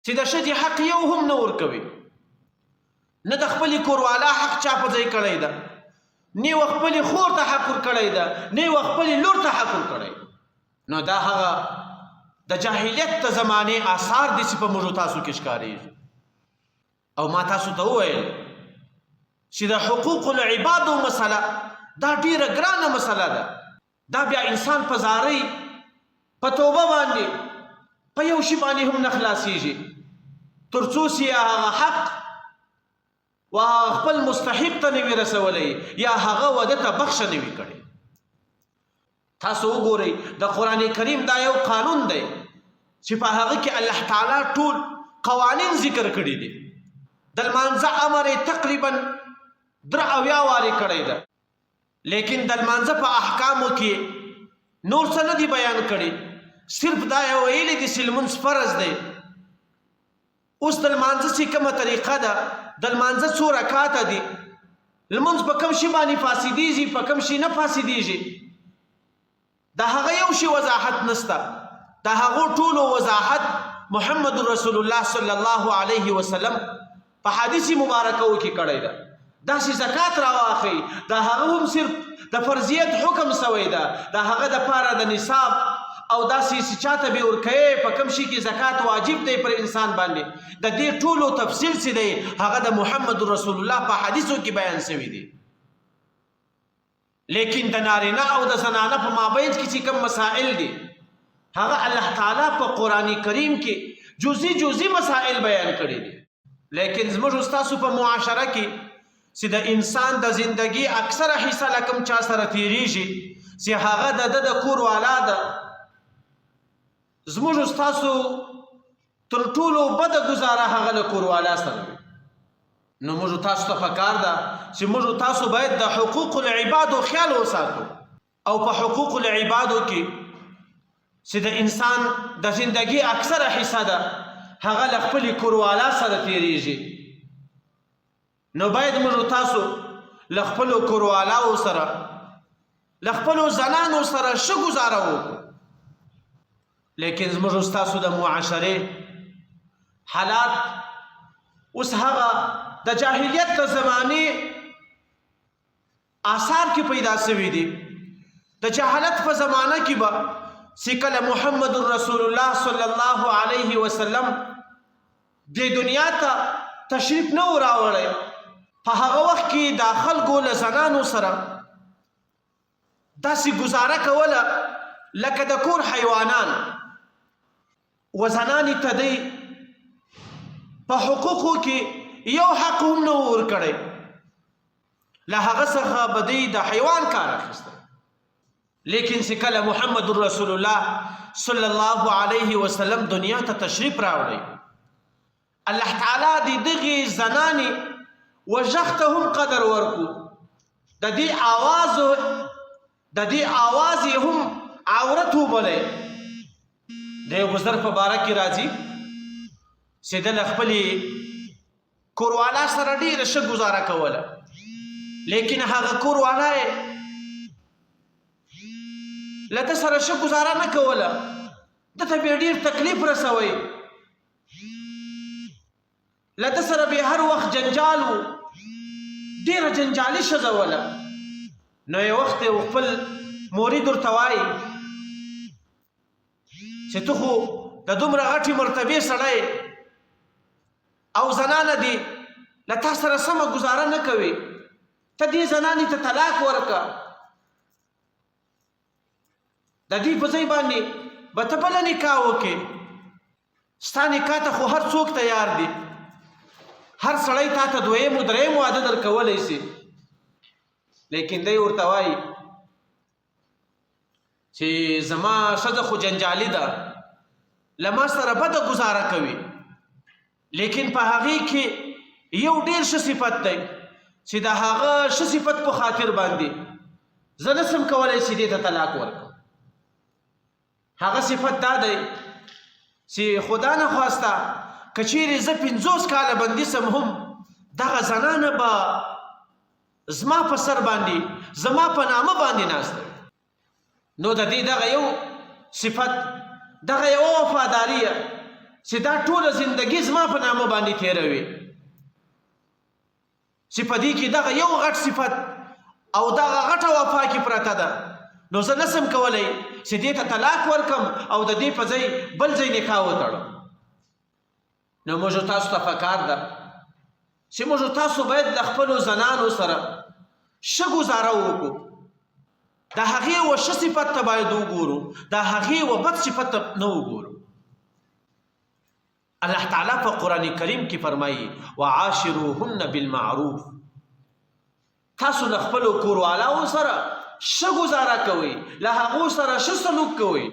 چې د ښځې حق یو هم نه ورکوي، نه د خپلې کوروالا حق چا په ځای کړی ده، نه یې خپلې خور ته حق ورکړی ده، نه یې خپلې لور ته حق ورکړی. نو دا هغه د جاهلیت د زمانې آثار دي چې په موږ تاسو کې ښکارېږي. او ما تاسو ته وویل چې د حقوق العبادو مسله دا ډیره ګرانه مسله ده. دا بیا انسان په زارۍ په توبه باندې په یو شي باندې هم نه خلاصېږي تر څو چې هغه حق و خپل مستحق ته نه وي رسولی یا هغه وده ته بخښه نه وي کړې. تاسو وګورئ د قرآن کریم دا یو قانون دی چې په هغه کې الله تعالی ټول قوانین ذکر کړي دي. د لمانځه امر یې تقریبا 83 وارې کړی ده، لیکن د لمانځه په احکامو کې نور څه نه دي بیان کړي، صرف دا یې ویلي دي چې لمونځ فرض دی. اوس د لمانځه چې کومه طریقه ده، د لمانځه څو رکعاته دي، لمونځ په کوم شي باندې فاسدېږي، په کوم شي نه فاسدېږي، د هغه یو شي وضاحت نشته. د هغو ټولو وضاحت محمد رسول الله صلی الله علیه وسلم په حدیث مبارکو کې کړی ده. داسې زکات راواخی، د هغه هم صرف د فرضیت حکم سوی ده، د هغه د پاره د نصاب او داسې چې چاته به ورکوي په کوم شي کې زکات واجب دی پر انسان باندې، د دې ټولو تفصیل چې دی هغه د محمد رسول الله په حدیثو کې بیان شوی دی. لیکن د نارینه او د زنانه په مابین کې چې کوم مسائل دي هغه الله تعالی په قرآن کریم کې جزئی جزئی مسائل بیان کړي دي. لیکن زموږ استاسو په معاشره کې چې د انسان د زندگی اکثره حصہ لکم چا سره تیریږي چې هغه د کور والا ده. زموږ استاسو تر ټولو بده گزاره هغه له کور والا سره وي. نو موږ تاسو ته پکار ده چې موږ تاسو باید د حقوق العبادو خیال وساتو، او په حقوق العبادو کې چې د انسان د زندگی اکثره حصہ ده هغه له خپلې کوروالا سره تیریږي. نو باید موږ تاسو له خپلو کوروالاو سره له خپلو زنانو سره ښه ګزاره وکړو. لیکن زموږ ستاسو د معاشرې حالات اوس هغه د جاهلیت د زمانې آثار کې پیدا شوي دي. د جهالت په زمانه کې به چې کله محمد رسول الله صلی الله علیه وسلم د دنیا ته تشریف نه و راوړی، په هغه وخت کې د خلکو له زنانو سره داسې ګزاره کوله لکه د کور حیوانان، و زنانې ته دی په حقوقو کې یو حق هم نه ورکړی، له هغه څخه به دی د حیوان کار اخیسته. لیکن چې کله محمد رسول الله صلی الله علیه وسلم دنیا ته تشریف راوړی، الله تعالی د دغې زنانې وژغ ته هم قدر ورکو، د دې آواز یې هم عورت وبلی. د یو بزرګ په باره کې راځي چې د له خپلې کوروالا سره ډېره ښه ګزاره کوله، لیکن هغه کوروالا یې له ده سره ښه ګزاره نه کوله، ده ته بیا ډېر تکلیف رسوی، له ده سره بیا هر وخت جنجال و، ډېره جنجالي ښځه وله. نو یو وخت یې خپل مورید ورته وایي چې ته خو د دومره غټې مرتبې سړی او زنانه دي له تا سره سمه ګزاره نه کوي، ته دې زنانې ته طلاق ورکړه، د دې په ځای باندې به ته بله نکاح وکړې، ستا نکاح ته خو هر څوک تیار دي، هر سړی تا ته دویم و دریم واده در کولی شي. لیکن دی ورته وایي چې زما ښځه خو جنجالي ده، له ما سره بده ګزاره کوي، لیکن په هغې کې یو ډېر ښه صفت دی چې د هغه ښه صفت په خاطر باندې زه نشم کولی چې دې ته طلاق ورکړم. هغه صفت دا دی چې خدا نه خواسته که چیرې زه 50 کاله بندي سم هم دغه زنانه به زما په سر باندې زما په نامه باندې ناسته. نو د دې دغه یو صفت، دغه یو وفاداریه چې دا ټوله زندګي زما په نامه باندې تېروي، چې په دې کې دغه یو غټ صفت او دغه غټه وفا کې پرته ده، نو زه نسم کولی چې دې ته طلاق ورکم او د دې په ځای بل ځای نکاح وتړم. نو موږ تاسو ته پکار ده چې موږ تاسو باید د خپلو زنانو سره ښه ګزاره وکړو، د هغې و ښه صفت ته باید وګورو، د هغې و بد صفت ته نه وګورو. الله تعالی په قرآن کریم کې فرمایي وعاشروهن بالمعروف، تاسو له خپلو کوروالاو سره ښه ګزاره کوئ، له هغو سره ښه سلوک کوئ.